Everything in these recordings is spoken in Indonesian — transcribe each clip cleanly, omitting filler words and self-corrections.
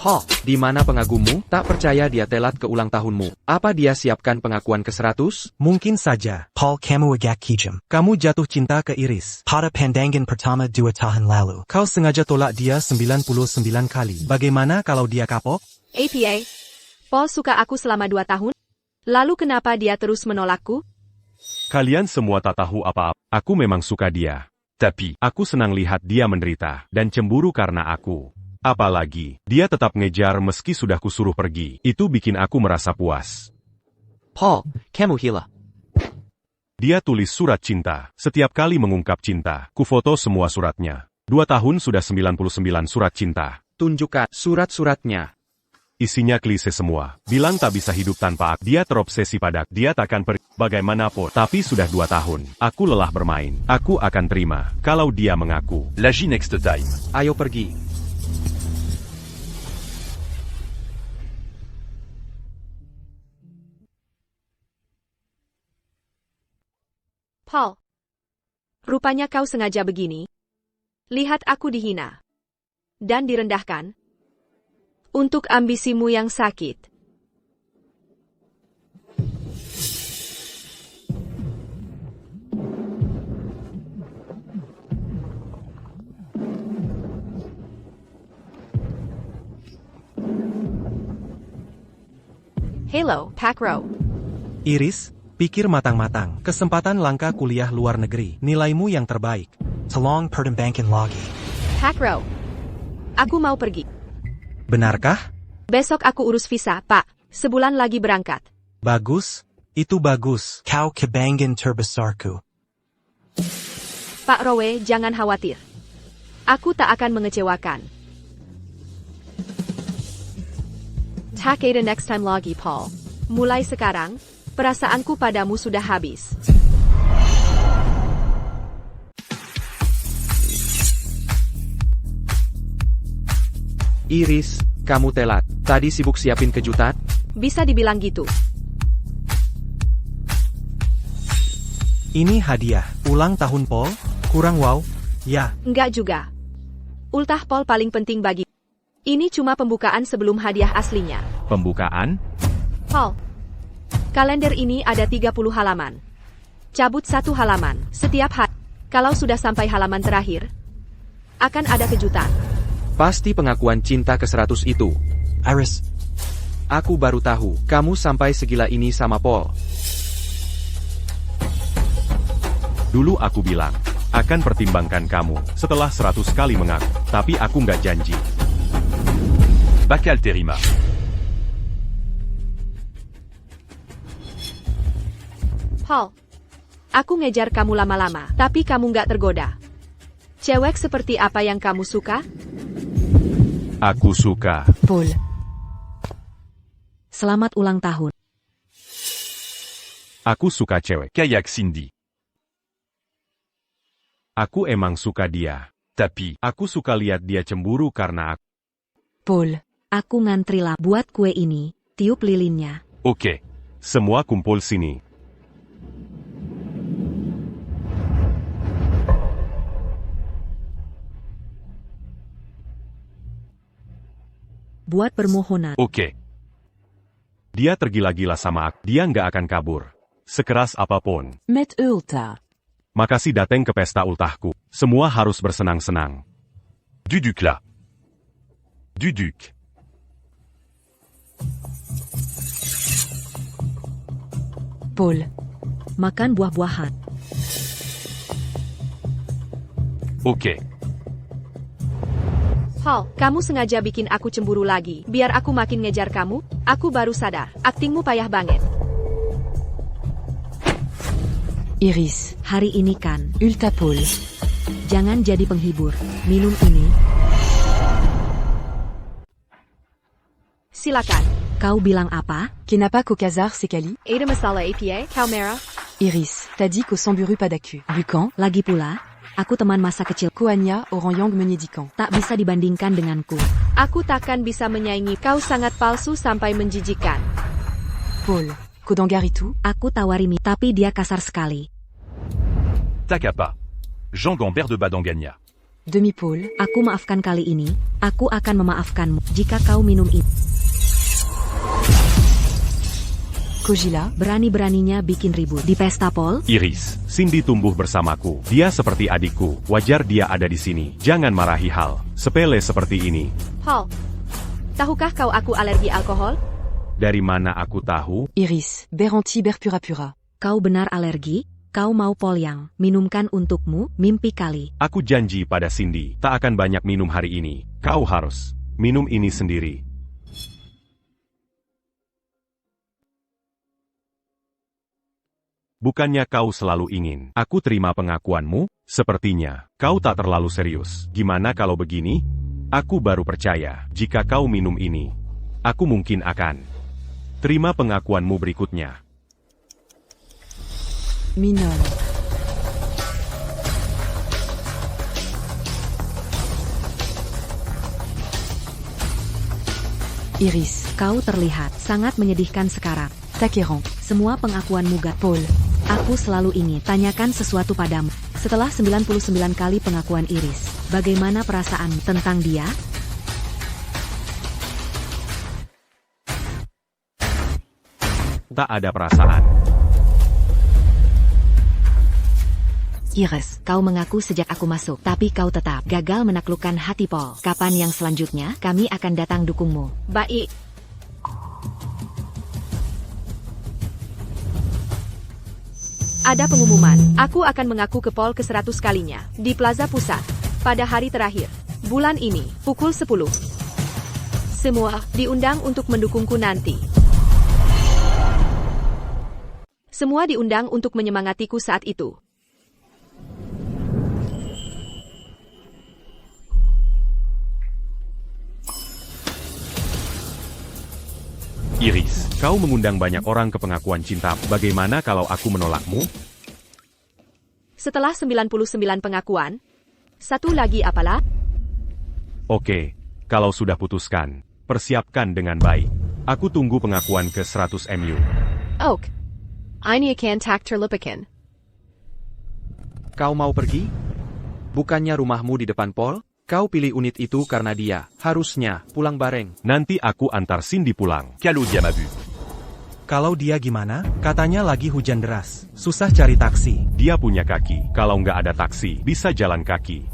Paul, di mana pengagummu? Tak percaya dia telat ke ulang tahunmu. Apa dia siapkan pengakuan ke-100? Mungkin saja. Paul, kamu agak kejam. Kamu jatuh cinta ke Iris. Pada pandangan pertama 2 tahun lalu. Kau sengaja tolak dia 99 kali. Bagaimana kalau dia kapok? APA, Paul suka aku selama 2 tahun? Lalu kenapa dia terus menolakku? Kalian semua tak tahu apa-apa. Aku memang suka dia. Tapi, aku senang lihat dia menderita dan cemburu karena aku. Apalagi, dia tetap ngejar meski sudah kusuruh pergi. Itu bikin aku merasa puas. Paul, kamu gila. Dia tulis surat cinta. Setiap kali mengungkap cinta, kufoto semua suratnya. 2 tahun sudah 99 surat cinta. Tunjukkan surat-suratnya. Isinya klise semua. Bilang tak bisa hidup tanpa aku. Dia terobsesi padaku. Dia takkan pergi bagaimanapun. Tapi sudah 2 tahun. Aku lelah bermain. Aku akan terima kalau dia mengaku. L'Agi next time. Ayo pergi. Paul, rupanya kau sengaja begini. Lihat aku dihina. Dan direndahkan. Untuk ambisimu yang sakit. Halo, Pack Row. Iris, pikir matang-matang. Kesempatan langka kuliah luar negeri. Nilaimu yang terbaik. Tolong pertimbangkan lagi. Pack Row. Aku mau pergi. Benarkah? Besok aku urus visa, Pak. Sebulan lagi berangkat. Bagus. Itu bagus. Kau kebanggaan terbesarku. Pak Rowe, jangan khawatir. Aku tak akan mengecewakan. Takeda next time lagi, Paul. Mulai sekarang, perasaanku padamu sudah habis. Iris, kamu telat. Tadi sibuk siapin kejutan? Bisa dibilang gitu. Ini hadiah. Ulang tahun Paul? Kurang wow? Ya. Enggak juga. Ultah Paul paling penting bagi. Ini cuma pembukaan sebelum hadiah aslinya. Pembukaan? Paul. Kalender ini ada 30 halaman. Cabut 1 halaman. Setiap hari. Kalau sudah sampai halaman terakhir, akan ada kejutan. Pasti pengakuan cinta ke-100 itu. Iris. Aku baru tahu, kamu sampai segila ini sama Paul. Dulu aku bilang, akan pertimbangkan kamu setelah 100 kali mengaku. Tapi aku nggak janji. Bakal terima. Paul. Aku ngejar kamu lama-lama, tapi kamu nggak tergoda. Cewek seperti apa yang kamu suka? Aku suka. Paul. Selamat ulang tahun. Aku suka cewek. Kayak Cindy. Aku emang suka dia. Tapi, Aku suka lihat dia cemburu karena aku. Paul, aku ngantri lah buat kue ini. Tiup lilinnya. Oke. Semua kumpul sini. Buat permohonan. Oke. Dia tergila-gila sama aku. Dia nggak akan kabur. Sekeras apapun. Met ulta. Makasih datang ke pesta ultahku. Semua harus bersenang-senang. Duduk là. Duduk. Paul. Makan buah-buahan. Oke. Paul, kamu sengaja bikin aku cemburu lagi. Biar aku makin ngejar kamu. Aku baru sadar. Aktingmu payah banget. Iris, hari ini kan Ulta Paul. Jangan jadi penghibur. Minum ini. Silakan. Kau bilang apa? Kenapa qu'au Khazar c'est Kali? Ada masalah APA, kau merah? Iris, t'as dit qu'au Samburu pas d'accu. Bucan, Lagi pula, aku teman masa kecil. Koanya, Orang-Yang Menyedihkan. Tak bisa dibandingkan denganku. Aku takkan bisa menyaingi. Kau sangat palsu sampai menjijikan. Paul, Kodangaritu? Aku tawari tapi dia kasar sekali. Takapa. Jean Gambert de Badangania. Demi-pôle. Aku maafkan kali ini, aku akan memaafkanmu jika kau minum ini. Kojila. Berani-beraninya bikin ribut di pesta Paul. Iris, Cindy tumbuh bersamaku. Dia seperti adikku. Wajar dia ada di sini. Jangan marahi hal sepele seperti ini. Paul, tahukah kau aku alergi alkohol? Dari mana aku tahu? Iris. Beranti berpura-pura. Kau benar alergi? Kau mau Paul yang minumkan untukmu, mimpi kali. Aku janji pada Cindy, tak akan banyak minum hari ini. Kau harus minum ini sendiri. Bukannya kau selalu ingin aku terima pengakuanmu? Sepertinya kau tak terlalu serius. Gimana kalau begini? Aku baru percaya jika kau minum ini. Aku mungkin akan terima pengakuanmu berikutnya. Minon. Iris. Kau terlihat sangat menyedihkan sekarang. Taqueran. Semua pengakuanmu gak. Paul. Aku selalu ingin tanyakan sesuatu padamu. Setelah 99 kali pengakuan Iris, bagaimana perasaan tentang dia? Tak ada perasaan. Iris, kau mengaku sejak aku masuk, tapi kau tetap gagal menaklukkan hati Paul. Kapan yang selanjutnya kami akan datang dukungmu? Baik. Ada pengumuman, aku akan mengaku ke Paul ke-100 kalinya, di Plaza Pusat, pada hari terakhir, bulan ini, pukul 10. Semua diundang untuk mendukungku nanti. Semua diundang untuk menyemangatiku saat itu. Iris, kau mengundang banyak orang ke pengakuan cinta. Bagaimana kalau aku menolakmu? Setelah 99 pengakuan, satu lagi apalah? Oke, kalau sudah putuskan, persiapkan dengan baik. Aku tunggu pengakuan ke 100 MU. Oak. Ini akan tak terlupakan. Kau mau pergi? Bukannya rumahmu di depan Paul? Kau pilih unit itu karena dia harusnya pulang bareng. Nanti aku antar Cindy pulang. Claudia m'a vu. Kalau dia gimana? Katanya lagi hujan deras. Susah cari taksi. Dia punya kaki. Kalau nggak ada taksi, bisa jalan kaki.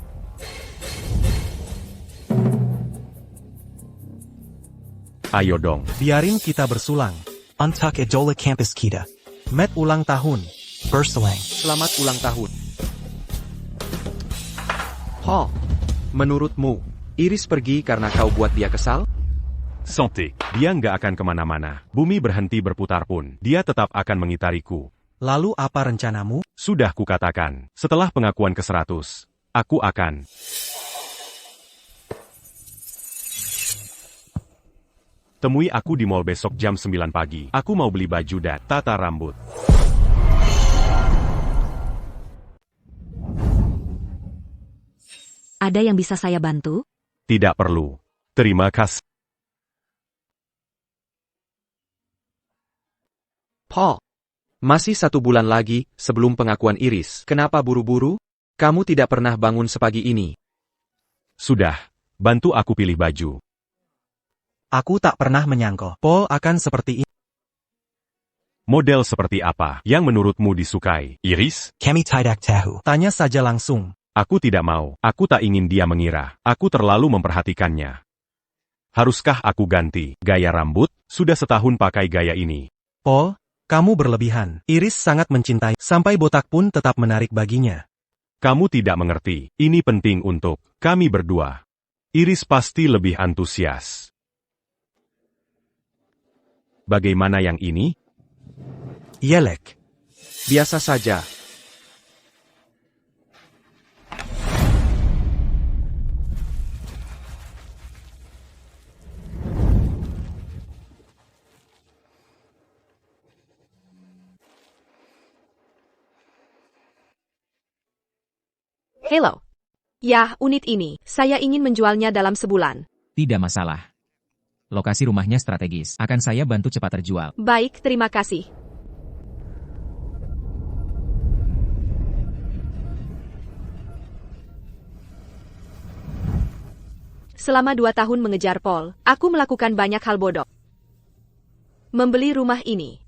Ayo dong. Biarin kita bersulang. Untuk idola kampus kita. Matt ulang tahun. Berselang. Selamat ulang tahun. Paul, menurutmu, Iris pergi karena kau buat dia kesal? Santé. Dia nggak akan kemana-mana. Bumi berhenti berputar pun, dia tetap akan mengitariku. Lalu apa rencanamu? Sudah kukatakan, setelah pengakuan ke-100, aku akan... Temui aku di mall besok jam 9 pagi. Aku mau beli baju dan tata rambut. Ada yang bisa saya bantu? Tidak perlu. Terima kasih. Paul, masih 1 bulan lagi sebelum pengakuan Iris. Kenapa buru-buru? Kamu tidak pernah bangun sepagi ini. Sudah, bantu aku pilih baju. Aku tak pernah menyangka Paul akan seperti ini. Model seperti apa yang menurutmu disukai, Iris? Kami tidak tahu. Tanya saja langsung. Aku tidak mau. Aku tak ingin dia mengira. Aku terlalu memperhatikannya. Haruskah aku ganti gaya rambut? Sudah setahun pakai gaya ini. Paul, kamu berlebihan. Iris sangat mencintai, sampai botak pun tetap menarik baginya. Kamu tidak mengerti. Ini penting untuk kami berdua. Iris pasti lebih antusias. Bagaimana yang ini? Yelek. Biasa saja. Hello. Ya, unit ini. Saya ingin menjualnya dalam sebulan. Tidak masalah. Lokasi rumahnya strategis. Akan saya bantu cepat terjual. Baik, terima kasih. Selama 2 tahun mengejar Paul, aku melakukan banyak hal bodoh. Membeli rumah ini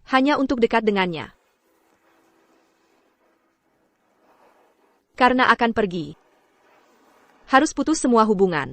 hanya untuk dekat dengannya. Karena akan pergi. Harus putus semua hubungan.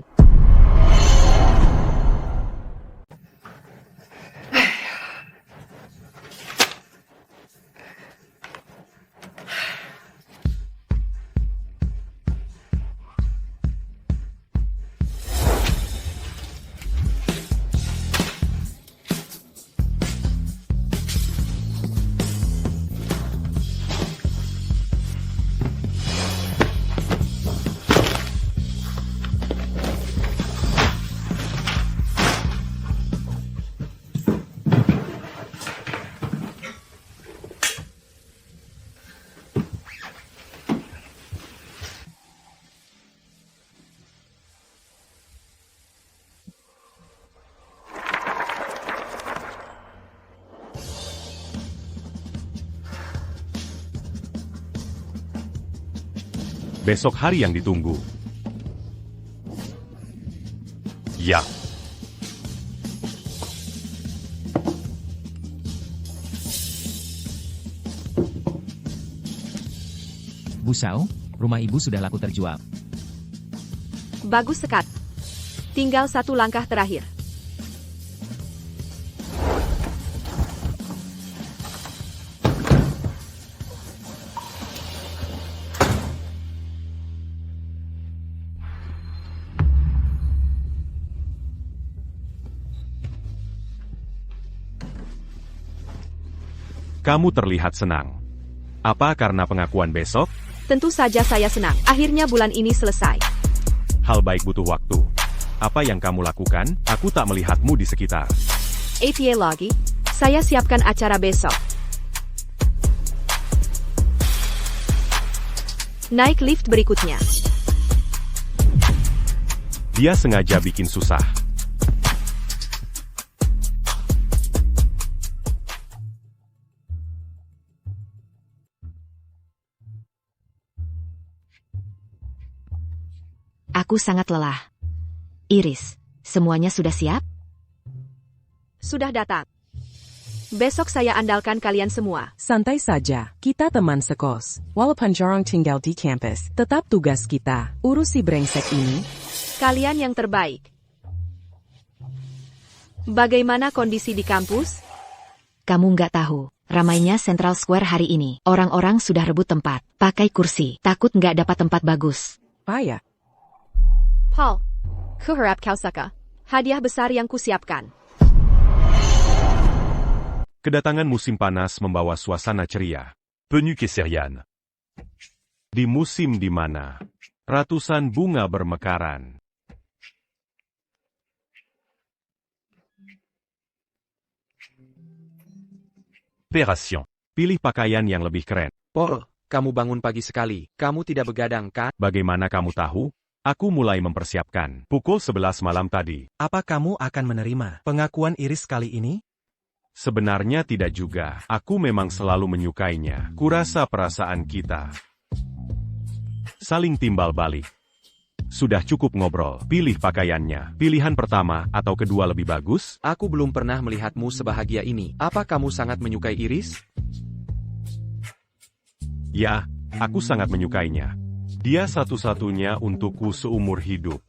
Besok hari yang ditunggu. Ya. Bu Xiao, rumah ibu sudah laku terjual. Bagus sekali. Tinggal 1 langkah terakhir. Kamu terlihat senang. Apa karena pengakuan besok? Tentu saja saya senang. Akhirnya bulan ini selesai. Hal baik butuh waktu. Apa yang kamu lakukan? Aku tak melihatmu di sekitar. APA lagi. Saya siapkan acara besok. Naik lift berikutnya. Dia sengaja bikin susah. Aku sangat lelah. Iris, semuanya sudah siap? Sudah datang. Besok saya andalkan kalian semua. Santai saja, kita teman sekos. Walaupun jarang tinggal di kampus, tetap tugas kita. Urus si brengsek ini. Kalian yang terbaik. Bagaimana kondisi di kampus? Kamu nggak tahu. Ramainya Central Square hari ini. Orang-orang sudah rebut tempat. Pakai kursi. Takut nggak dapat tempat bagus. Payah. Paul, kuharap kau suka. Hadiah besar yang kusiapkan. Kedatangan musim panas membawa suasana ceria. Penue Kesserian. Di musim di mana ratusan bunga bermekaran. Opération. Pilih pakaian yang lebih keren. Paul, kamu bangun pagi sekali. Kamu tidak begadang, kan? Bagaimana kamu tahu? Aku mulai mempersiapkan. Pukul 11 malam tadi. Apa kamu akan menerima pengakuan Iris kali ini? Sebenarnya tidak juga. Aku memang selalu menyukainya. Kurasa perasaan kita saling timbal balik. Sudah cukup ngobrol. Pilih pakaiannya. Pilihan pertama atau kedua lebih bagus? Aku belum pernah melihatmu sebahagia ini. Apa kamu sangat menyukai Iris? Ya, aku sangat menyukainya. Dia satu-satunya untukku seumur hidup.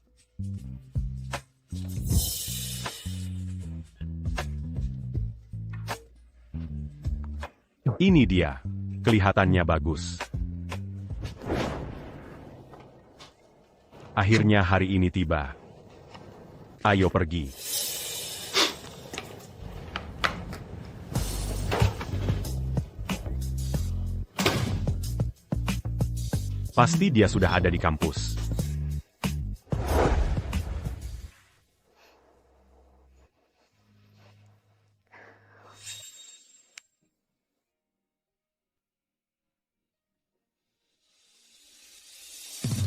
Ini dia. Kelihatannya bagus. Akhirnya hari ini tiba. Ayo pergi. Pasti dia sudah ada di kampus.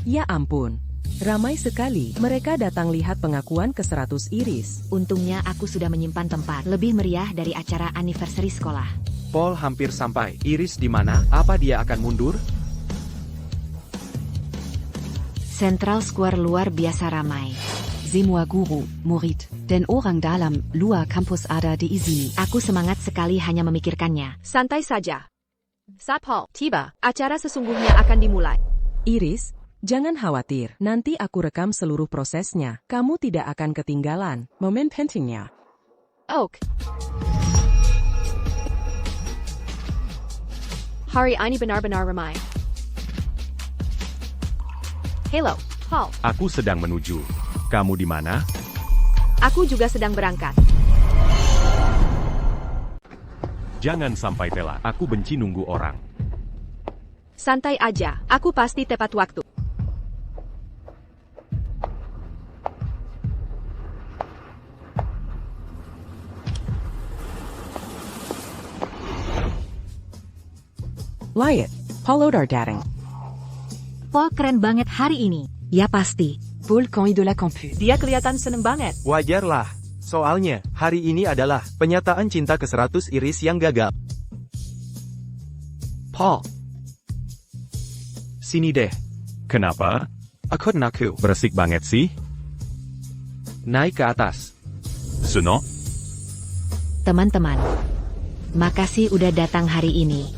Ya ampun. Ramai sekali. Mereka datang lihat pengakuan ke-100 Iris. Untungnya aku sudah menyimpan tempat. Lebih meriah dari acara anniversary sekolah. Paul hampir sampai. Iris di mana? Apa dia akan mundur? Central Square luar biasa ramai. Semua guru, murid, dan orang dalam luar kampus ada di sini. Aku semangat sekali hanya memikirkannya. Santai saja. Saat Paul tiba, acara sesungguhnya akan dimulai. Iris, jangan khawatir. Nanti aku rekam seluruh prosesnya. Kamu tidak akan ketinggalan momen pentingnya. Oak. Hari ini benar-benar ramai. Hello, Paul. Aku sedang menuju. Kamu di mana? Aku juga sedang berangkat. Jangan sampai telat. Aku benci nunggu orang. Santai aja, aku pasti tepat waktu. Lihat, Paul Odar dating. Paul keren banget hari ini. Ya pasti. Paul quand il de la campus. Dia kelihatan seneng banget. Wajarlah. Soalnya, hari ini adalah penyataan cinta ke-100 Iris yang gagal. Paul. Sini deh. Kenapa? Aku. Bersik banget sih. Naik ke atas. Sonnant. Teman-teman. Makasih udah datang hari ini.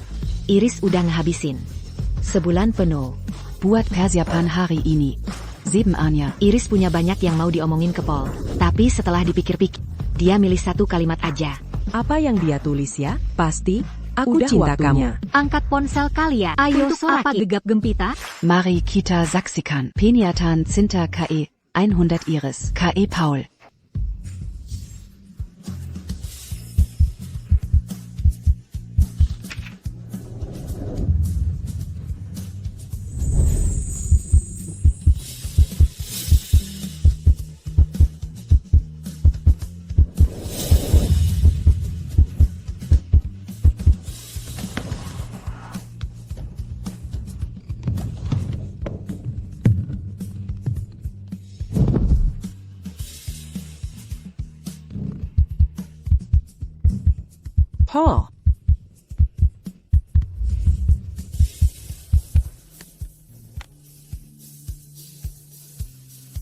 Iris udah ngehabisin. Sebulan penuh. Buat persiapan hari ini. 7 Anya. Iris punya banyak yang mau diomongin ke Paul. Tapi setelah dipikir-pikir, dia milih satu kalimat aja. Apa yang dia tulis ya? Pasti, aku Udah cinta waktunya. kamu. Angkat ponsel kalian. Ayo, apa gegap gempita? Mari kita saksikan Pernyataan Cinta KE 100 Iris. KE Paul. Paul.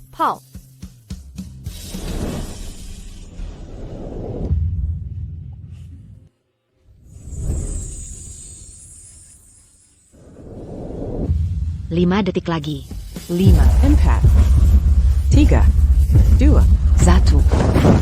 Paul. Lima detik lagi. 5, 4, 3, 2, 1.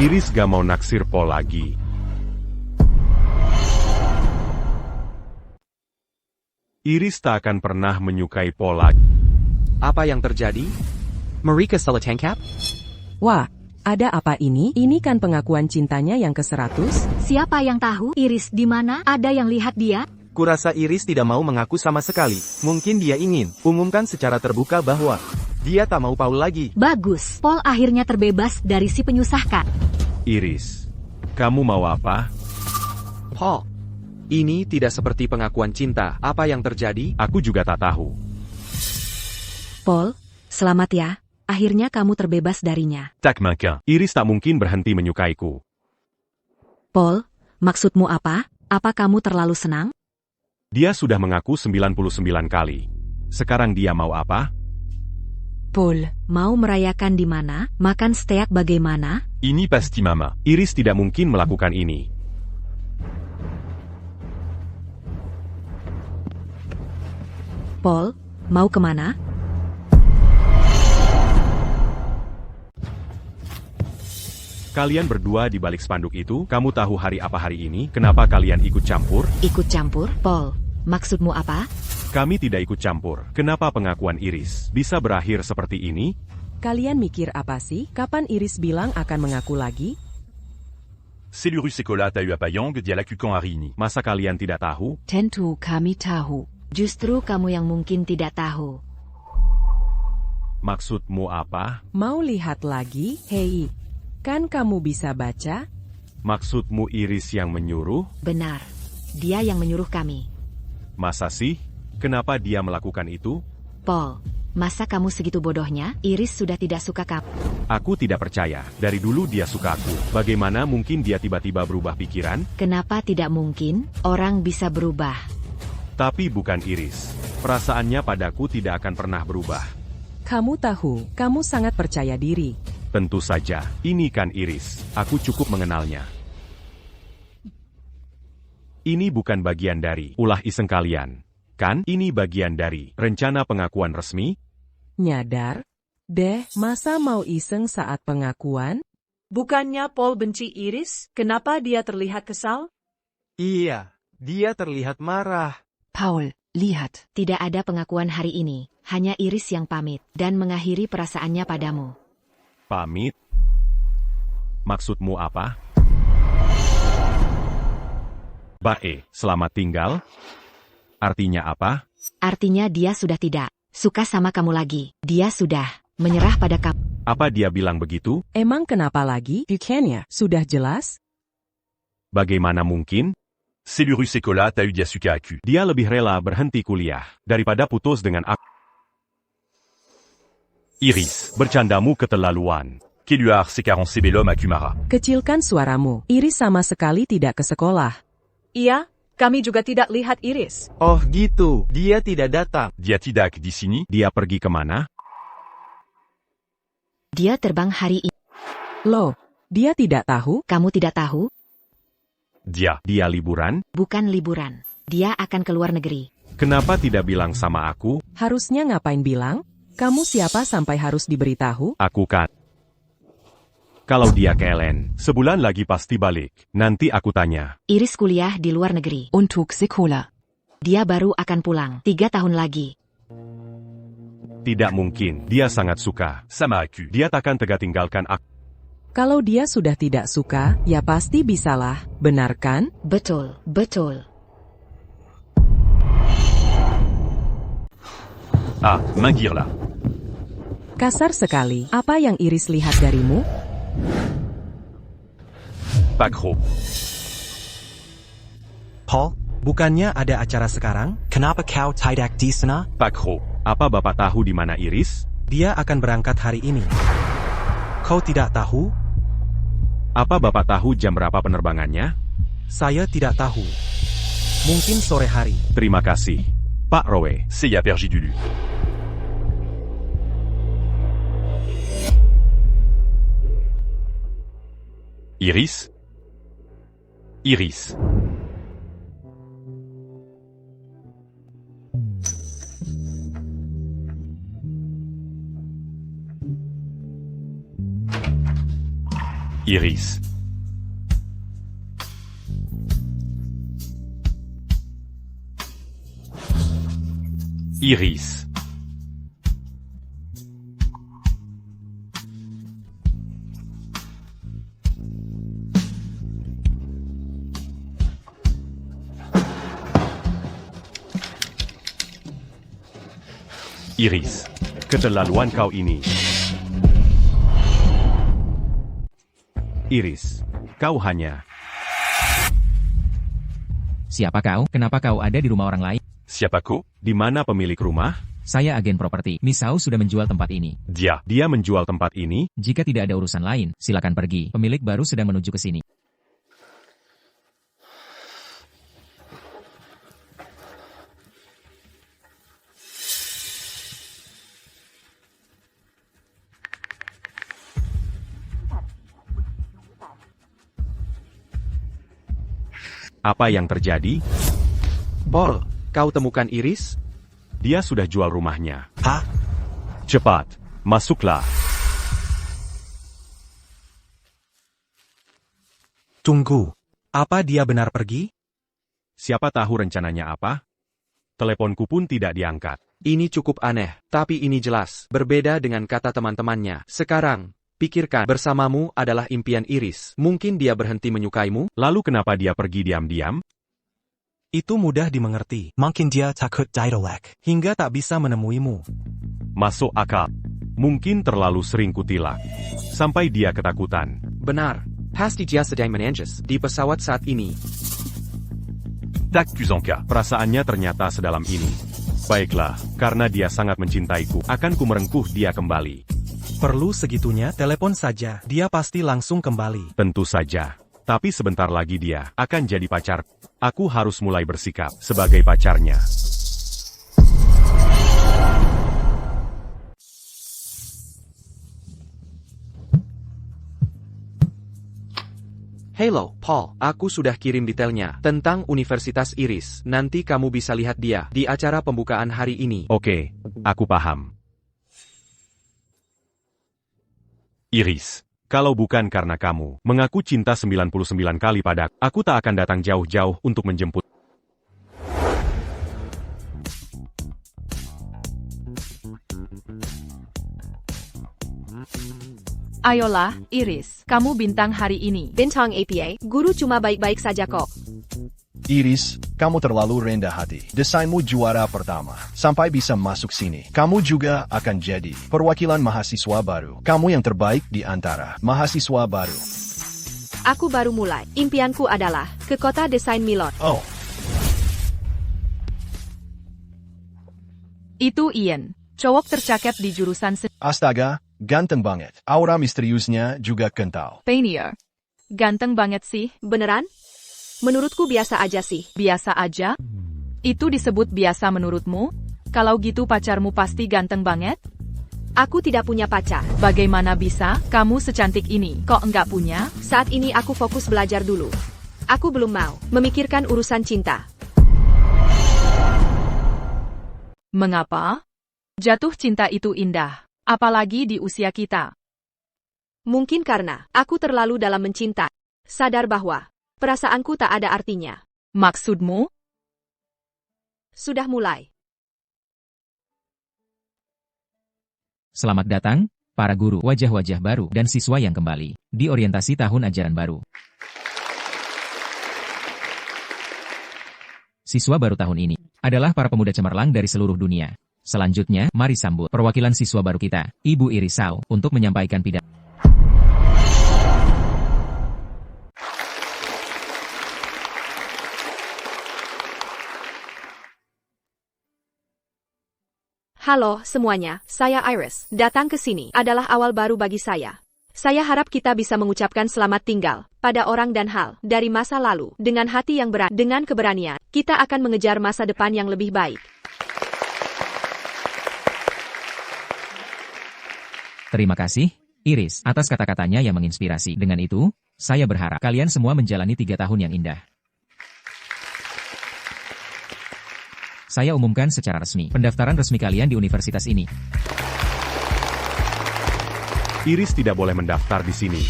Iris gak mau naksir Paul lagi. Iris tak akan pernah menyukai Paul lagi. Apa yang terjadi? Marika salah tangkap? Wah, ada apa ini? Ini kan pengakuan cintanya yang ke-100? Siapa yang tahu? Iris di mana? Ada yang lihat dia? Kurasa Iris tidak mau mengaku sama sekali. Mungkin dia ingin umumkan secara terbuka bahwa dia tak mau Paul lagi. Bagus. Paul akhirnya terbebas dari si penyusahkan. Iris, kamu mau apa? Paul. Ini tidak seperti pengakuan cinta. Apa yang terjadi? Aku juga tak tahu. Paul, selamat ya. Akhirnya kamu terbebas darinya. Tak mungkin. Iris tak mungkin berhenti menyukaiku. Paul, maksudmu apa? Apa kamu terlalu senang? Dia sudah mengaku 99 kali. Sekarang dia mau apa? Paul. Mau merayakan di mana? Makan steak bagaimana? Ini pasti mama. Iris tidak mungkin melakukan ini. Paul, mau kemana? Kalian berdua di balik spanduk itu, kamu tahu hari apa hari ini? Kenapa kalian ikut campur? Ikut campur? Paul, maksudmu apa? Kami tidak ikut campur. Kenapa pengakuan Iris bisa berakhir seperti ini? Kalian mikir apa sih? Kapan Iris bilang akan mengaku lagi? Selurus Sekolah Tahu apa yang dia lakukan hari ini? Masa kalian tidak tahu? Tentu kami tahu. Justru kamu yang mungkin tidak tahu. Maksudmu apa? Mau lihat lagi? Hei, kan kamu bisa baca? Maksudmu Iris yang menyuruh? Benar. Dia yang menyuruh kami. Masa sih? Kenapa dia melakukan itu? Paul, masa kamu segitu bodohnya? Iris sudah tidak suka kamu. Aku tidak percaya. Dari dulu dia suka aku. Bagaimana mungkin dia tiba-tiba berubah pikiran? Kenapa tidak mungkin? Orang bisa berubah. Tapi bukan Iris. Perasaannya padaku tidak akan pernah berubah. Kamu tahu, kamu sangat percaya diri. Tentu saja, ini kan Iris. Aku cukup mengenalnya. Ini bukan bagian dari ulah iseng kalian. Kan, ini bagian dari rencana pengakuan resmi? Nyadar? Deh, masa mau iseng saat pengakuan? Bukannya Paul benci Iris? Kenapa dia terlihat kesal? Iya, dia terlihat marah. Paul, lihat. Tidak ada pengakuan hari ini. Hanya Iris yang pamit dan mengakhiri perasaannya padamu. Pamit? Maksudmu apa? Bae, selamat tinggal? Artinya apa? Artinya dia sudah tidak suka sama kamu lagi. Dia sudah menyerah pada kamu. Apa dia bilang begitu? Emang kenapa lagi? Bukannya sudah jelas? Bagaimana mungkin? Cellurus Sekolah Tahu Diasuka Aku. Dia lebih rela berhenti kuliah daripada putus dengan aku. Iris, Bercandamu keterlaluan. Keluar sekarang sebelum aku marah. Kecilkan suaramu. Iris sama sekali tidak ke sekolah. Iya, kami juga tidak lihat Iris. Oh gitu, dia tidak datang. Dia tidak di sini. Dia pergi kemana? Dia terbang hari ini. Loh, dia tidak tahu? Kamu tidak tahu? Dia liburan? Bukan liburan. Dia akan keluar negeri. Kenapa tidak bilang sama aku? Harusnya ngapain bilang? Kamu siapa sampai harus diberitahu? Aku kan. Kalau dia ke LN, sebulan lagi pasti balik. Nanti aku tanya. Iris kuliah di luar negeri. Untuk sekolah. Dia baru akan pulang 3 tahun lagi. Tidak mungkin, dia sangat suka. sama aku. Dia takkan tega tinggalkan aku. Kalau dia sudah tidak suka, ya pasti bisalah, benar kan? Betul, betul. Ah, Mangirla. Kasar sekali. Apa yang Iris lihat darimu? Pakro. Paul, bukannya ada acara sekarang? Kenapa kau tidak di sana? Pakro. Apa Bapak tahu di mana Iris? Dia akan berangkat hari ini. Kau tidak tahu? Apa Bapak tahu jam berapa penerbangannya? Saya tidak tahu. Mungkin sore hari. Terima kasih, Pak Rowe. Seya Pergidulu. Iris? Iris. Iris. Iris. Iris. Keterlaluan kau ini. Iris, kau hanya... Siapa kau? Kenapa kau ada di rumah orang lain? Siapa kau? Di mana pemilik rumah? Saya agen properti. Misao sudah menjual tempat ini. Dia menjual tempat ini? Jika tidak ada urusan lain, silakan pergi. Pemilik baru sedang menuju ke sini. Apa yang terjadi? Paul, kau temukan Iris? Dia sudah jual rumahnya. Hah? Cepat, masuklah. Tunggu. Apa dia benar pergi? Siapa tahu rencananya apa? Teleponku pun tidak diangkat. Ini cukup aneh, tapi ini jelas berbeda dengan kata teman-temannya. Sekarang, pikirkan bersamamu adalah impian Iris. Mungkin dia berhenti menyukaimu? Lalu kenapa dia pergi diam-diam? Itu mudah dimengerti. Mungkin dia takut ditolak, hingga tak bisa menemuimu. Masuk akal. Mungkin terlalu sering kutilak. Sampai dia ketakutan. Benar. Pasti dia sedang menangis di pesawat saat ini. Tak Kuzanka. Perasaannya ternyata sedalam ini. Baiklah, karena dia sangat mencintaiku, akan kumerengkuh dia kembali. Perlu segitunya, telepon saja. Dia pasti langsung kembali. Tentu saja. Tapi sebentar lagi dia akan jadi pacar. Aku harus mulai bersikap sebagai pacarnya. Hello, Paul. Aku sudah kirim detailnya tentang Universitas Iris. Nanti kamu bisa lihat dia di acara pembukaan hari ini. Oke, aku paham. Iris, kalau bukan karena kamu mengaku cinta 99 kali padaku, aku tak akan datang jauh-jauh untuk menjemput. Ayolah, Iris, kamu bintang hari ini. Bintang APA, guru cuma baik-baik saja kok. Iris, kamu terlalu rendah hati. Desainmu juara pertama. Sampai bisa masuk sini. Kamu juga akan jadi perwakilan mahasiswa baru. Kamu yang terbaik di antara mahasiswa baru. Aku baru mulai. Impianku adalah ke kota desain Milot. Oh, Itu Ian, cowok tercakap di jurusan astaga, ganteng banget. Aura misteriusnya juga kental. Panier. Ganteng banget sih. Beneran? Menurutku biasa aja sih. Biasa aja? Itu disebut biasa menurutmu? Kalau gitu pacarmu pasti ganteng banget? Aku tidak punya pacar. Bagaimana bisa? Kamu secantik ini, kok enggak punya? Saat ini aku fokus belajar dulu. Aku belum mau memikirkan urusan cinta. Mengapa? Jatuh cinta itu indah, apalagi di usia kita. Mungkin karena aku terlalu dalam mencinta. Sadar bahwa perasaanku tak ada artinya. Maksudmu? Sudah mulai. Selamat datang, para guru, wajah-wajah baru, dan siswa yang kembali di orientasi tahun ajaran baru. Siswa baru tahun ini adalah para pemuda cemerlang dari seluruh dunia. Selanjutnya, mari sambut perwakilan siswa baru kita, Ibu Iris Sao, untuk menyampaikan pidato. Halo semuanya, saya Iris. Datang ke sini adalah awal baru bagi saya. Saya harap kita bisa mengucapkan selamat tinggal pada orang dan hal dari masa lalu dengan hati yang berani, dengan keberanian. Kita akan mengejar masa depan yang lebih baik. Terima kasih, Iris, atas kata-katanya yang menginspirasi. Dengan itu, saya berharap kalian semua menjalani 3 tahun yang indah. Saya umumkan secara resmi pendaftaran resmi kalian di universitas ini. Iris tidak boleh mendaftar di sini.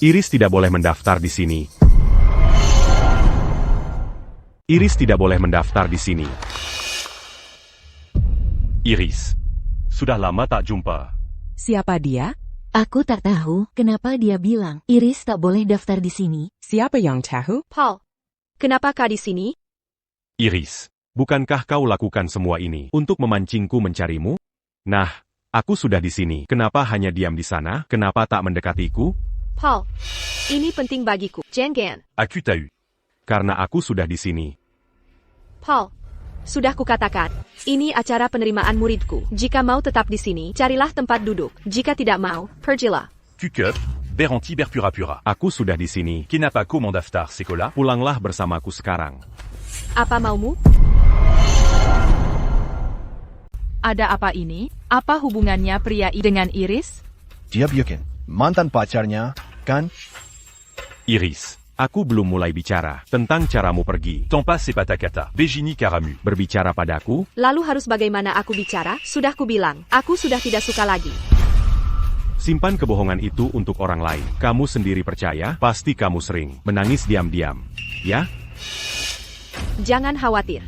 Iris tidak boleh mendaftar di sini. Iris tidak boleh mendaftar di sini. Iris, sudah lama tak jumpa. Siapa dia? Aku tak tahu kenapa dia bilang Iris tak boleh daftar di sini. Siapa yang tahu? Paul, kenapa kau di sini? Iris, bukankah kau lakukan semua ini untuk memancingku mencarimu? Nah, aku sudah di sini. Kenapa hanya diam di sana? Kenapa tak mendekatiku? Paul, ini penting bagiku. Jangan. Aku tahu. Karena aku sudah di sini. Paul, sudah kukatakan, ini acara penerimaan muridku. Jika mau tetap di sini, carilah tempat duduk. Jika tidak mau, pergilah. Kukup, Beranti Berpura-Pura. Aku sudah di sini. Kenapa kau mendaftar sekolah? Pulanglah bersamaku sekarang. Apa maumu? Ada apa ini? Apa hubungannya pria dengan Iris? Dia bikin mantan pacarnya, kan? Iris, aku belum mulai bicara tentang caramu pergi. Ton pas c'est pas ta cata. Virginie Caramu. Berbicara padaku? Lalu harus bagaimana aku bicara? Sudah kubilang, aku sudah tidak suka lagi. Simpan kebohongan itu untuk orang lain. Kamu sendiri percaya? Pasti kamu sering menangis diam-diam. Ya? Jangan khawatir.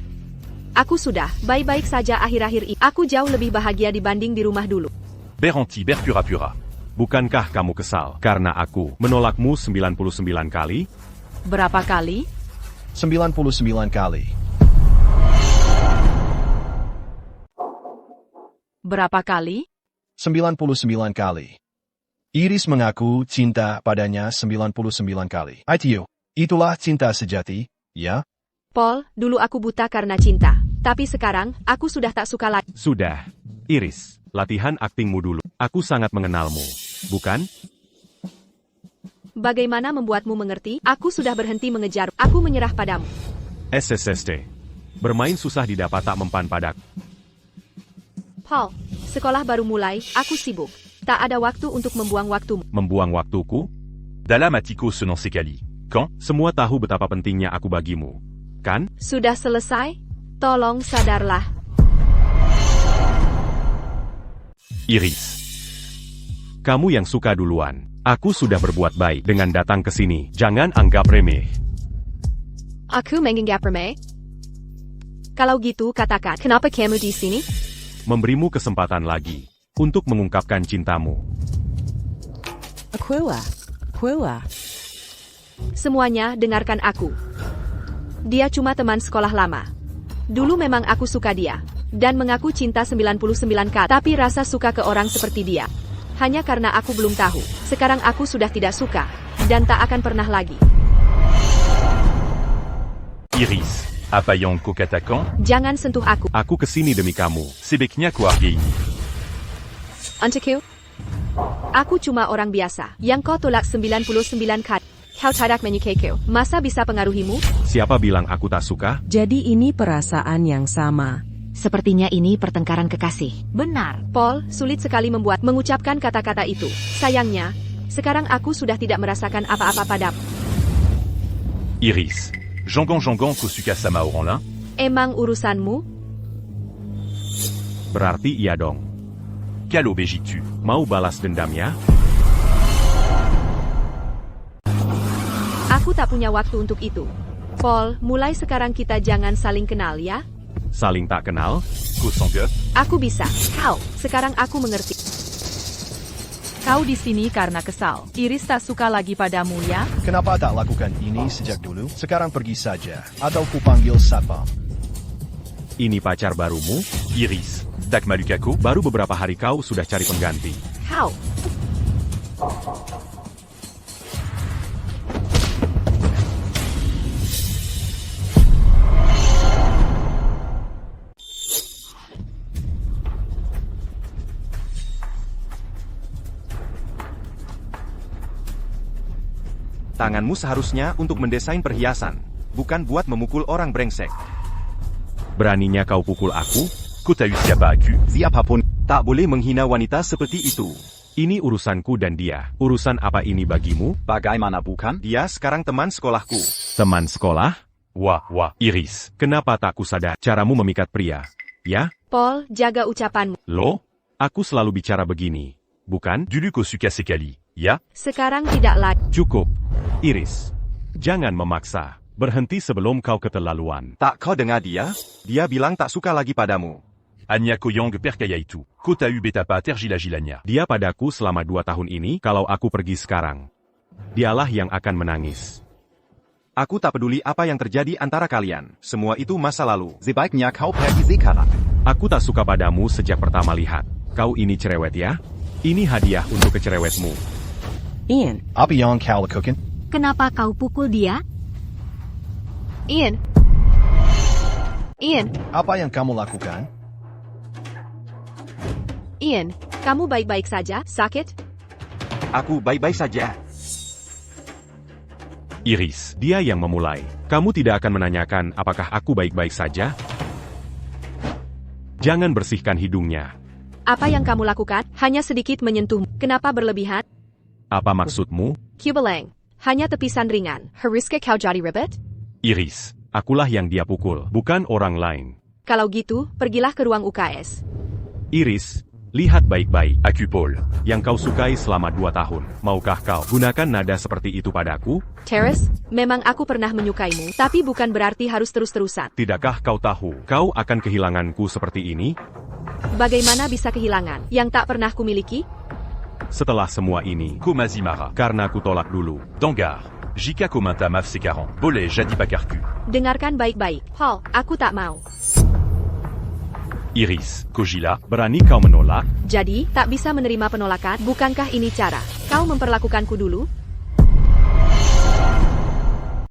Aku sudah baik-baik saja akhir-akhir ini. Aku jauh lebih bahagia dibanding di rumah dulu. Beranti Berpura-Pura. Bukankah kamu kesal karena aku menolakmu 99 kali? Berapa kali? 99 kali. Berapa kali? 99 kali. Iris mengaku cinta padanya 99 kali. ITU, itulah cinta sejati, ya? Paul, dulu aku buta karena cinta. Tapi sekarang, aku sudah tak suka lagi. Sudah. Iris, latihan aktingmu dulu. Aku sangat mengenalmu, bukan? Bagaimana membuatmu mengerti? Aku sudah berhenti mengejar. Aku menyerah padamu. SSST. Bermain susah didapat tak mempan padaku. Paul, sekolah baru mulai, aku sibuk. Tak ada waktu untuk membuang waktumu. Membuang waktuku? Dalla Matico se non sekali. Quand? Semua tahu betapa pentingnya aku bagimu. Kan? Sudah selesai? Tolong sadarlah. Iris. Kamu yang suka duluan. Aku sudah berbuat baik dengan datang ke sini. Jangan anggap remeh. Aku menganggap remeh? Kalau gitu katakan, kenapa kamu di sini? Memberimu kesempatan lagi untuk mengungkapkan cintamu. Aquila. Aquila. Semuanya dengarkan aku. Dia cuma teman sekolah lama. Dulu memang aku suka dia. Dan mengaku cinta 99 kali. Tapi rasa suka ke orang seperti dia. Hanya karena aku belum tahu. Sekarang aku sudah tidak suka. Dan tak akan pernah lagi. Iris, apayong ko katakan? Jangan sentuh aku. Aku kesini demi kamu. Sebeknya ku hargai ini. Untukku? Aku cuma orang biasa. Yang kau tolak 99 kali. Kau tidak menyukaiku. Masa bisa pengaruhimu? Siapa bilang aku tak suka? Jadi ini perasaan yang sama. Sepertinya ini pertengkaran kekasih. Benar. Paul, sulit sekali mengucapkan kata-kata itu. Sayangnya, sekarang aku sudah tidak merasakan apa-apa padamu. Iris, Jangan ko suka sama orang lain? Emang urusanmu? Berarti iya dong. Quelle obéis-tu? Mau balas dendamnya? Aku tak punya waktu untuk itu. Paul, mulai sekarang kita jangan saling kenal ya? Saling tak kenal? Ko sanggup? Aku bisa. Kau. Sekarang aku mengerti. Kau di sini karena kesal. Iris tak suka lagi padamu ya? Kenapa tak lakukan ini sejak dulu? Sekarang pergi saja. Atau ku panggil satpam. Ini pacar barumu? Iris, tak malukako? Baru beberapa hari kau sudah cari pengganti. Kau. Tanganmu seharusnya untuk mendesain perhiasan, bukan buat memukul orang brengsek. Beraninya kau pukul aku? Ko t'as eu siapa aku? Siapapun tak boleh menghina wanita seperti itu. Ini urusanku dan dia. Urusan apa ini bagimu? Bagaimana bukan? Dia sekarang teman sekolahku. Teman sekolah? Wah, Iris. Kenapa tak kusadar caramu memikat pria? Ya? Paul, jaga ucapanmu. Loh? Aku selalu bicara begini, bukan? Dulu ko suka sekali, ya? Sekarang tidak lagi. Cukup. Iris, jangan memaksa. Berhenti sebelum kau keterlaluan. Tak kau dengar dia? Dia bilang tak suka lagi padamu. Anya ko yang perkaya itu. Ko t'as eu beta pa tergila-gilanya. Dia padaku selama 2 tahun ini kalau aku pergi sekarang. Dialah yang akan menangis. Aku tak peduli apa yang terjadi antara kalian. Semua itu masa lalu. Sebaiknya kau pergi sekarang. Aku tak suka padamu sejak pertama lihat. Kau ini cerewet ya? Ini hadiah untuk kecerewetmu. Ian. Apa yang kau lakukan? Kenapa kau pukul dia? Ian. Ian. Apa yang kamu lakukan? Ian, kamu baik-baik saja? Sakit? Aku baik-baik saja. Iris, dia yang memulai. Kamu tidak akan menanyakan apakah aku baik-baik saja? Jangan bersihkan hidungnya. Apa yang kamu lakukan? Hanya sedikit menyentuhmu. Kenapa berlebihan? Apa maksudmu? Kubeleng. Hanya tepisan ringan. Haruskah kau jadi ribet? Iris, akulah yang dia pukul, bukan orang lain. Kalau gitu, pergilah ke ruang UKS. Iris, lihat baik-baik. Aku Paul. Yang kau sukai selama 2 tahun. Maukah kau gunakan nada seperti itu padaku? Terrace, memang aku pernah menyukaimu, tapi bukan berarti harus terus-terusan. Tidakkah kau tahu, kau akan kehilanganku seperti ini? Bagaimana bisa kehilangan yang tak pernah kumiliki? Setelah semua ini, Ko mazimara. karena ku tolak dulu. Dangar. Jika ko minta maaf sekarang. Boleh jadi pakarku. Dengarkan baik-baik. Paul, aku tak mau. Iris, ko gila? Berani kau menolak? Jadi, tak bisa menerima penolakan, bukankah ini cara? Kau memperlakukanku dulu?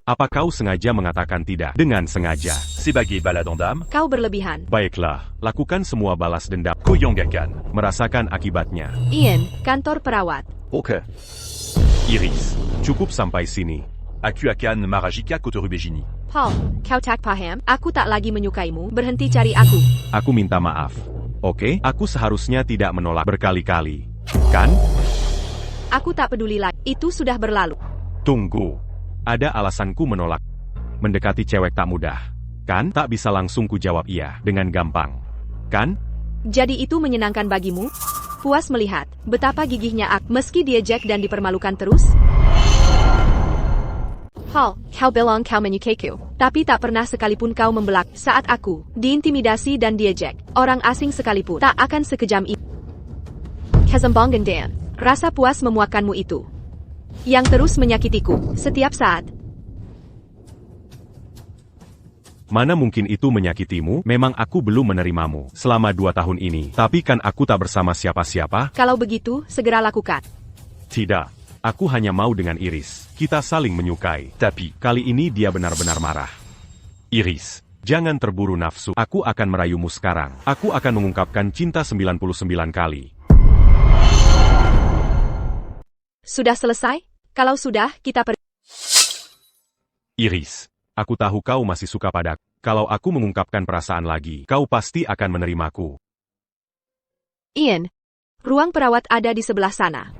Apa kau sengaja mengatakan tidak dengan sengaja? Sebagai baladon d'âme, Kau berlebihan. Baiklah, lakukan semua balas dendam. Koyongakan. Merasakan akibatnya. Ian, kantor perawat. Ok. Iris, cukup sampai sini. Akuakan Marajika Kotorubejini. Paul, kau tak paham? Aku tak lagi menyukaimu. Berhenti cari aku. Aku minta maaf. Oke, aku seharusnya tidak menolak berkali-kali. Kan? Aku tak peduli lagi. Itu sudah berlalu. Tunggu. Ada alasanku menolak. Mendekati cewek tak mudah. Kan? Tak bisa langsung ku jawab iya dengan gampang. Kan? Jadi itu menyenangkan bagimu? Puas melihat betapa gigihnya aku meski diejek dan dipermalukan terus? Paul, kau bilang kau menyukaiku, tapi tak pernah sekalipun kau membelak saat aku diintimidasi dan diejek. Orang asing sekalipun tak akan sekejam itu. Kezembongan Dan, rasa puas memuakkanmu itu yang terus menyakitiku setiap saat. Mana mungkin itu menyakitimu? Memang aku belum menerimamu selama 2 tahun ini. Tapi kan aku tak bersama siapa-siapa? Kalau begitu, segera lakukan. Tidak. Aku hanya mau dengan Iris. Kita saling menyukai. Tapi, kali ini dia benar-benar marah. Iris, jangan terburu nafsu. Aku akan merayumu sekarang. Aku akan mengungkapkan cinta 99 kali. Sudah selesai? Kalau sudah, kita pergi. Iris, aku tahu kau masih suka padaku. Kalau aku mengungkapkan perasaan lagi, kau pasti akan menerimaku. Ian, ruang perawat ada di sebelah sana.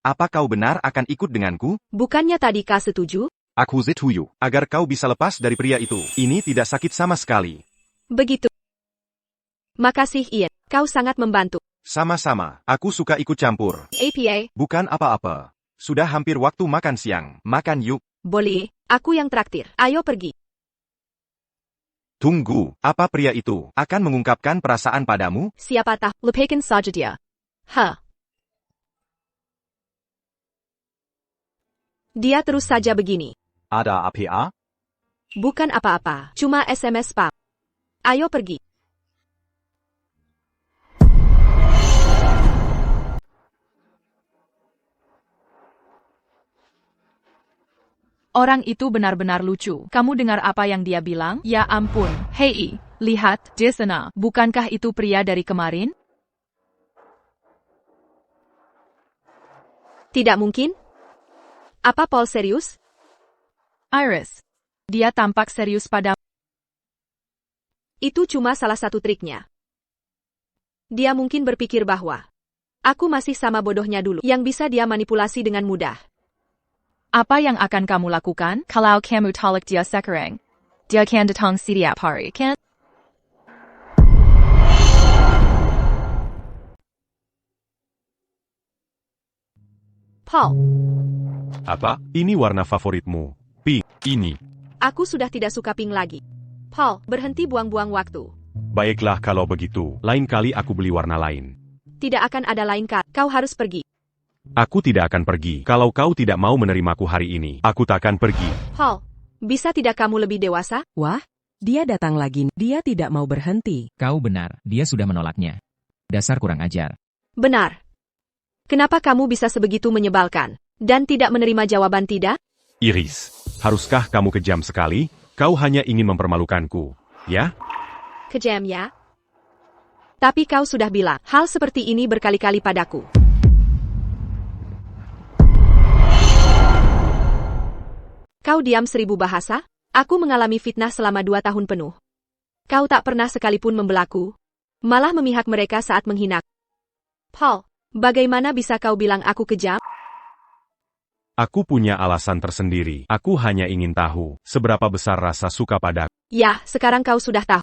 Apa kau benar akan ikut denganku? Bukannya tadi kau setuju? Aku setuju, agar kau bisa lepas dari pria itu. Ini tidak sakit sama sekali. Begitu. Makasih Ian, kau sangat membantu. Sama-sama, aku suka ikut campur. APA. Bukan apa-apa. Sudah hampir waktu makan siang. Makan yuk. Boleh, aku yang traktir. Ayo pergi. Tunggu, apa pria itu akan mengungkapkan perasaan padamu? Siapa tahu, lepaskan saja dia. Dia terus saja begini. Ada apa? Bukan apa-apa, cuma SMS spam. Ayo pergi. Orang itu benar-benar lucu. Kamu dengar apa yang dia bilang? Ya ampun. Hei, lihat, di sana. Bukankah itu pria dari kemarin? Tidak mungkin. Apa Paul serius? Iris. Dia tampak serius padamu. Itu cuma salah satu triknya. Dia mungkin berpikir bahwa aku masih sama bodohnya dulu, yang bisa dia manipulasi dengan mudah. Apa yang akan kamu lakukan? Kalau kamu tolak dia sekarang, dia akan datang setiap hari, kan? Paul. Apa? Ini warna favoritmu. Pink. Ini. Aku sudah tidak suka pink lagi. Paul, berhenti buang-buang waktu. Baiklah kalau begitu. Lain kali aku beli warna lain. Tidak akan ada lain kali. Kau harus pergi. Aku tidak akan pergi. Kalau kau tidak mau menerimaku hari ini, aku tak akan pergi. Paul, bisa tidak kamu lebih dewasa? Wah, dia datang lagi. Dia tidak mau berhenti. Kau benar, dia sudah menolaknya. Dasar kurang ajar. Benar. Kenapa kamu bisa sebegitu menyebalkan? Dan tidak menerima jawaban tidak? Iris, haruskah kamu kejam sekali? Kau hanya ingin mempermalukanku, ya? Kejam ya? Tapi kau sudah bilang hal seperti ini berkali-kali padaku. Kau diam 1000 bahasa? Aku mengalami fitnah selama 2 tahun penuh. Kau tak pernah sekalipun membelaku, malah memihak mereka saat menghina. Paul, bagaimana bisa kau bilang aku kejam? Aku punya alasan tersendiri. Aku hanya ingin tahu seberapa besar rasa suka padaku. Ya, sekarang kau sudah tahu.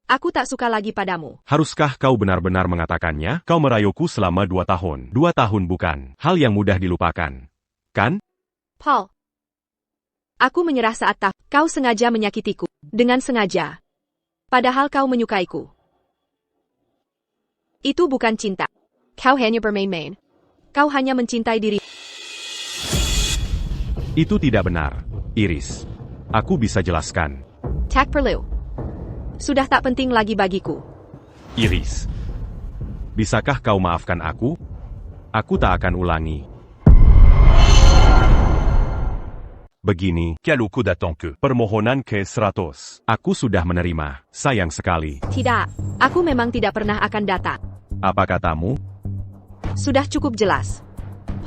Aku tak suka lagi padamu. Haruskah kau benar-benar mengatakannya? Kau merayuku selama 2 tahun. 2 tahun bukan hal yang mudah dilupakan, kan? Paul. Aku menyerah saat kau sengaja menyakitiku. Dengan sengaja. Padahal kau menyukaiku. Itu bukan cinta. Kau hanya bermain-main. Kau hanya mencintai diri. Itu tidak benar, Iris. Aku bisa jelaskan. Tak perlu. Sudah tak penting lagi bagiku. Iris. Bisakah kau maafkan aku? Aku tak akan ulangi. Begini, Quel coup d'attend que. permohonan ke-100. Aku sudah menerima. Sayang sekali. Tidak, aku memang tidak pernah akan datang. Apa katamu? Sudah cukup jelas.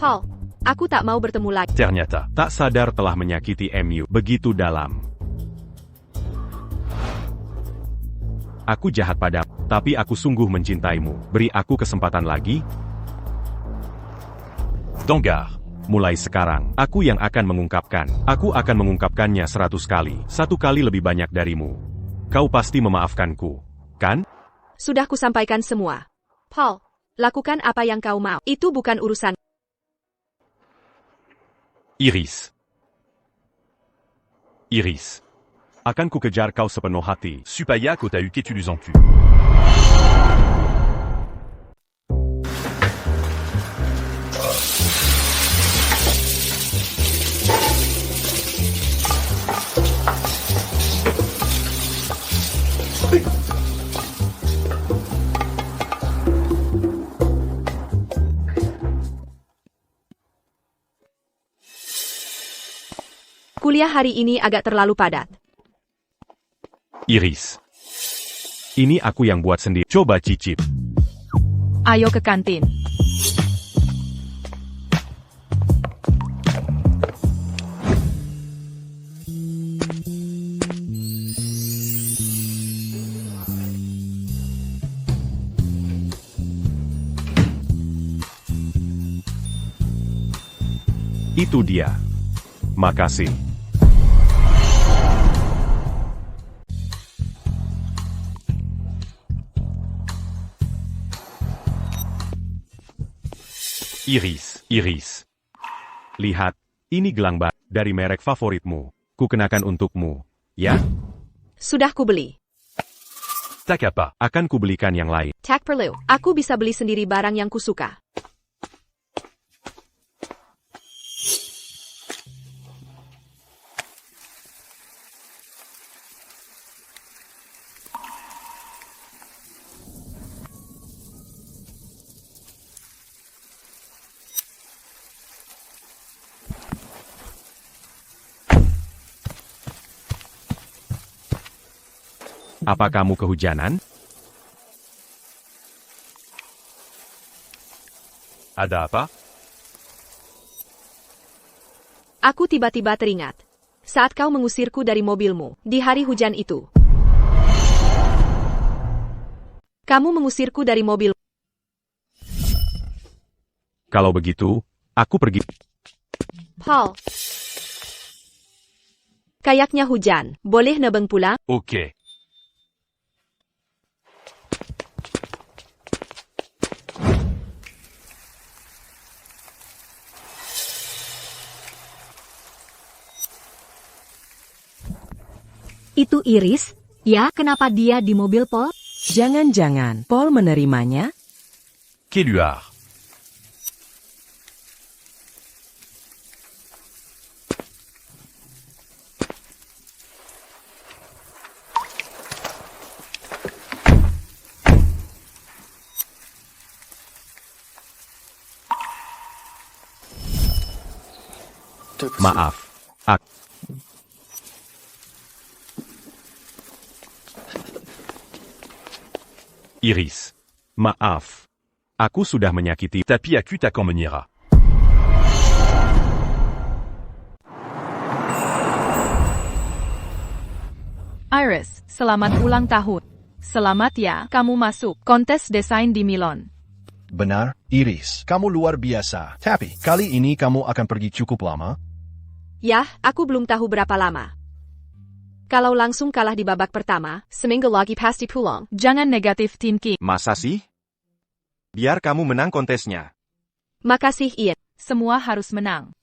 Paul, aku tak mau bertemu lagi. Ternyata. Tak sadar telah menyakiti MU begitu dalam. Aku jahat padamu, tapi aku sungguh mencintaimu. Beri aku kesempatan lagi. Dangar. Mulai sekarang, aku yang akan mengungkapkan. Aku akan mengungkapkannya 100 kali. 1 kali lebih banyak darimu. Kau pasti memaafkanku, kan? Sudah kusampaikan semua. Paul, lakukan apa yang kau mau. Itu bukan urusan. Iris. Iris. Akan ku kejar kau sepenuh hati. Supaya que t'as eu que tu lui en cul. Kuliah hari ini agak terlalu padat. Iris. Ini aku yang buat sendiri. Coba cicip. Ayo ke kantin. Itu dia. Makasih. Iris, Iris. Lihat, ini gelang bat dari merek favoritmu. Kukenakan untukmu, ya? Sudah kubeli. Tak apa. Akan kubelikan yang lain. Tak perlu. Aku bisa beli sendiri barang yang kusuka. Apa kamu kehujanan? Ada apa? Aku tiba-tiba teringat. Saat kau mengusirku dari mobilmu, di hari hujan itu. Kamu mengusirku dari mobil. Kalau begitu, aku pergi. Paul. Kayaknya hujan. Boleh nebeng pulang? Oke. Itu Iris? Ya, kenapa dia di mobil Paul? Jangan-jangan Paul menerimanya? Keluar. Maaf. Iris. Maaf. Aku sudah menyakiti. Tapi aku takkan menyerah. Iris, selamat ulang tahun. Selamat ya, kamu masuk kontes desain di Milan. Benar, Iris. Kamu luar biasa. Tapi, kali ini kamu akan pergi cukup lama? Yah, aku belum tahu berapa lama. Kalau langsung kalah di babak pertama, seminggu lagi pasti pulang. Jangan negatif thinking. Masa sih? Biar kamu menang kontesnya. Makasih, Ian. Semua harus menang.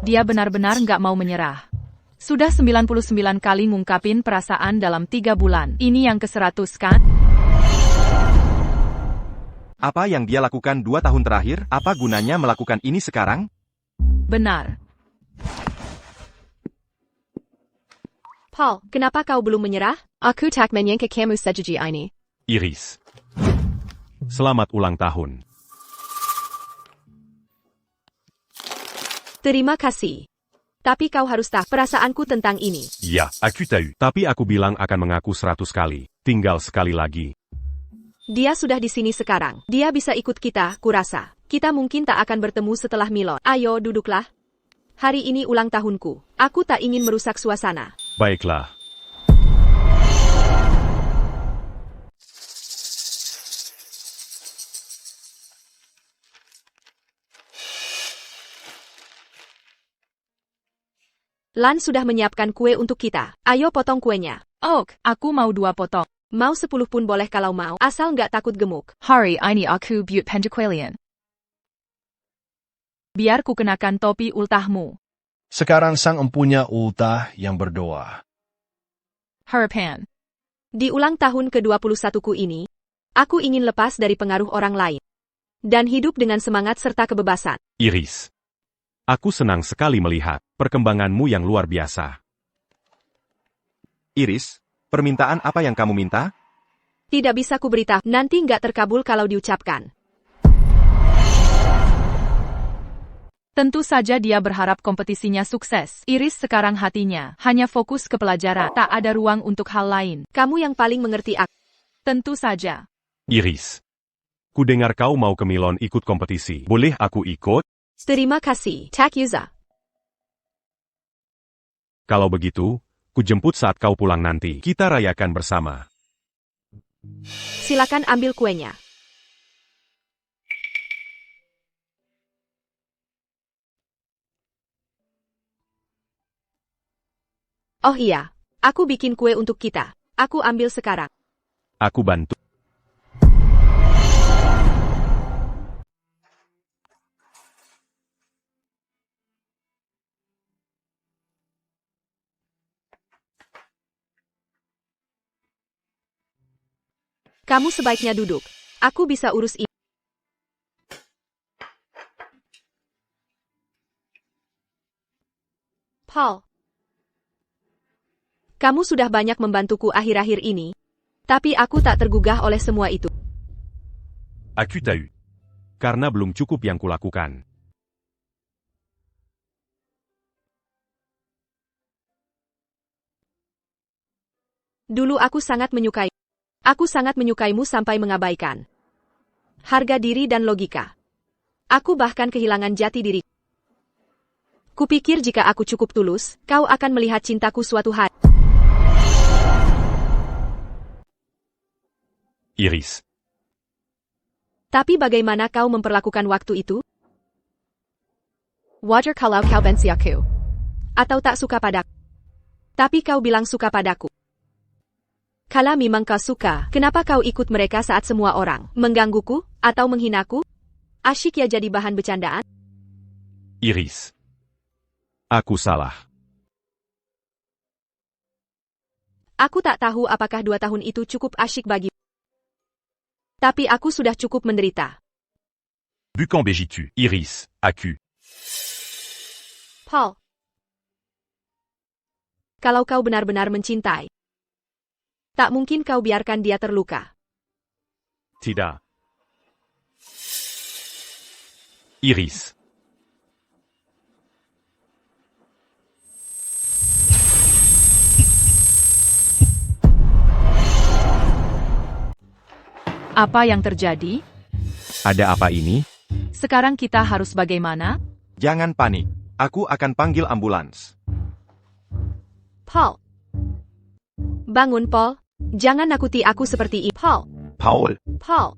Dia benar-benar nggak mau menyerah. Sudah 99 kali ngungkapin perasaan dalam 3 bulan. Ini yang ke-100 kan? Apa yang dia lakukan 2 tahun terakhir? Apa gunanya melakukan ini sekarang? Benar. Paul, kenapa kau belum menyerah? Aku tak menyangka kamu sejaji ini. Iris. Selamat ulang tahun. Terima kasih. Tapi kau harus tahu perasaanku tentang ini. Ya, aku tahu. Tapi aku bilang akan mengaku 100 kali. Tinggal sekali lagi. Dia sudah di sini sekarang. Dia bisa ikut kita, kurasa. Kita mungkin tak akan bertemu setelah Milon. Ayo, duduklah. Hari ini ulang tahunku. Aku tak ingin merusak suasana. Baiklah. Lan sudah menyiapkan kue untuk kita. Ayo potong kuenya. Ok, aku mau 2 potong. Mau 10 pun boleh kalau mau, asal nggak takut gemuk. Hari ini aku buat penjaquilian. Biar ku kenakan topi ultahmu. Sekarang sang empunya ultah yang berdoa. Harapan. Di ulang tahun ke-21ku ini, aku ingin lepas dari pengaruh orang lain. Dan hidup dengan semangat serta kebebasan. Iris. Aku senang sekali melihat perkembanganmu yang luar biasa. Iris, permintaan apa yang kamu minta? Tidak bisa ku beritahu, nanti nggak terkabul kalau diucapkan. Tentu saja dia berharap kompetisinya sukses. Iris sekarang hatinya hanya fokus ke pelajaran. Tak ada ruang untuk hal lain. Kamu yang paling mengerti aku. Tentu saja. Iris. Ku dengar kau mau ke Milon ikut kompetisi. Boleh aku ikut? Terima kasih, Takuza. Kalau begitu, ku jemput saat kau pulang nanti. Kita rayakan bersama. Silakan ambil kuenya. Oh iya, aku bikin kue untuk kita. Aku ambil sekarang. Aku bantu. Kamu sebaiknya duduk. Aku bisa urus ini. Paul. Kamu sudah banyak membantuku akhir-akhir ini. Tapi aku tak tergugah oleh semua itu. Aku tahu. Karena belum cukup yang kulakukan. Dulu aku sangat menyukai. Aku sangat menyukaimu sampai mengabaikan harga diri dan logika. Aku bahkan kehilangan jati diri. Kupikir jika aku cukup tulus, kau akan melihat cintaku suatu hari. Iris. Tapi bagaimana kau memperlakukan waktu itu? Wajar kalau kau benci aku. Atau tak suka padaku. Tapi kau bilang suka padaku. Kalau memang kau suka, kenapa kau ikut mereka saat semua orang menggangguku atau menghinaku? Asyik ya jadi bahan bercandaan? Iris. Aku salah. Aku tak tahu apakah 2 tahun itu cukup asyik bagi. Tapi aku sudah cukup menderita. Bukan begitu, Iris, aku. Paul. Kalau kau benar-benar mencintai, tak mungkin kau biarkan dia terluka. Tidak. Iris. Apa yang terjadi? Ada apa ini? Sekarang kita harus bagaimana? Jangan panik. Aku akan panggil ambulans. Paul. Bangun, Paul. Jangan nakuti aku seperti ini. Paul. Paul. Paul.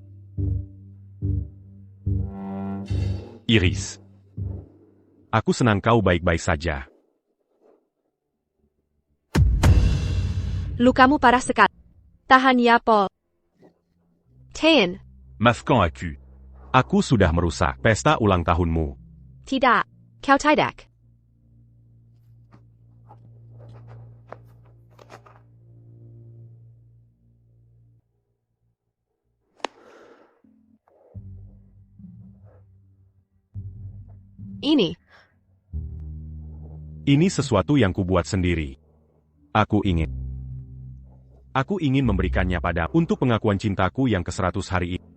Iris. Aku senang kau baik-baik saja. Lukamu parah sekali. Tahan ya, Paul. Tahan. Maafkan aku. Aku sudah merusak pesta ulang tahunmu. Tidak. Kau tidak. Ini. Ini sesuatu yang kubuat sendiri. Aku ingin memberikannya pada untuk pengakuan cintaku yang ke-100 hari ini.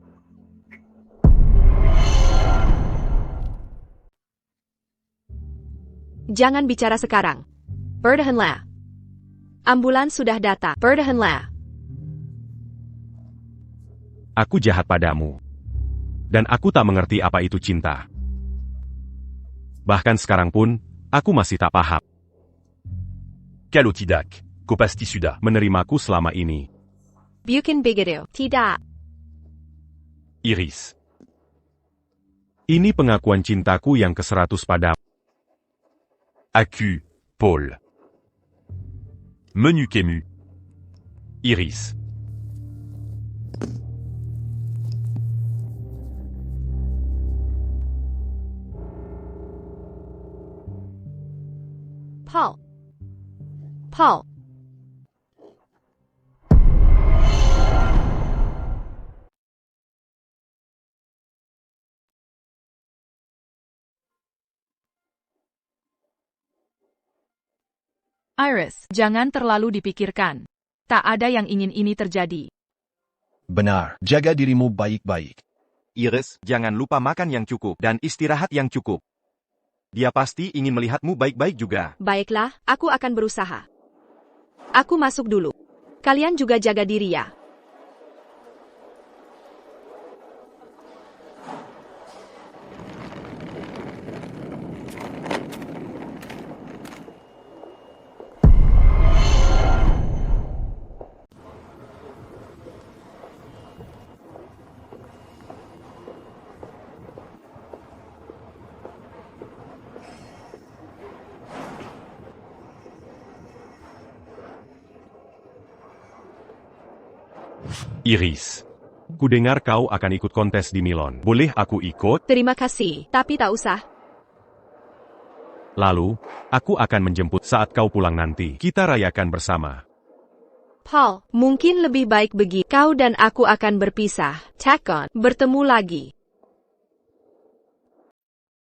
Jangan bicara sekarang. Bertahanlah. Ambulans sudah datang. Bertahanlah. Aku jahat padamu. Dan aku tak mengerti apa itu cinta. Bahkan sekarang pun, aku masih tak paham. Kalotidak, kopasti sudah. Menerimaku selama ini. Bukan begitu. Tidak. Iris. Ini pengakuan cintaku yang ke-100 padamu. Aku, Paul. Menu Kemu. Iris. Paul. Paul. Iris, jangan terlalu dipikirkan. Tak ada yang ingin ini terjadi. Benar, jaga dirimu baik-baik. Iris, jangan lupa makan yang cukup dan istirahat yang cukup. Dia pasti ingin melihatmu baik-baik juga. Baiklah, aku akan berusaha. Aku masuk dulu. Kalian juga jaga diri ya. Iris. Kudengar kau akan ikut kontes di Milan. Boleh aku ikut? Terima kasih, tapi tak usah. Lalu, aku akan menjemput saat kau pulang nanti. Kita rayakan bersama. Paul, mungkin lebih baik begitu. Kau dan aku akan berpisah. Takon, bertemu lagi.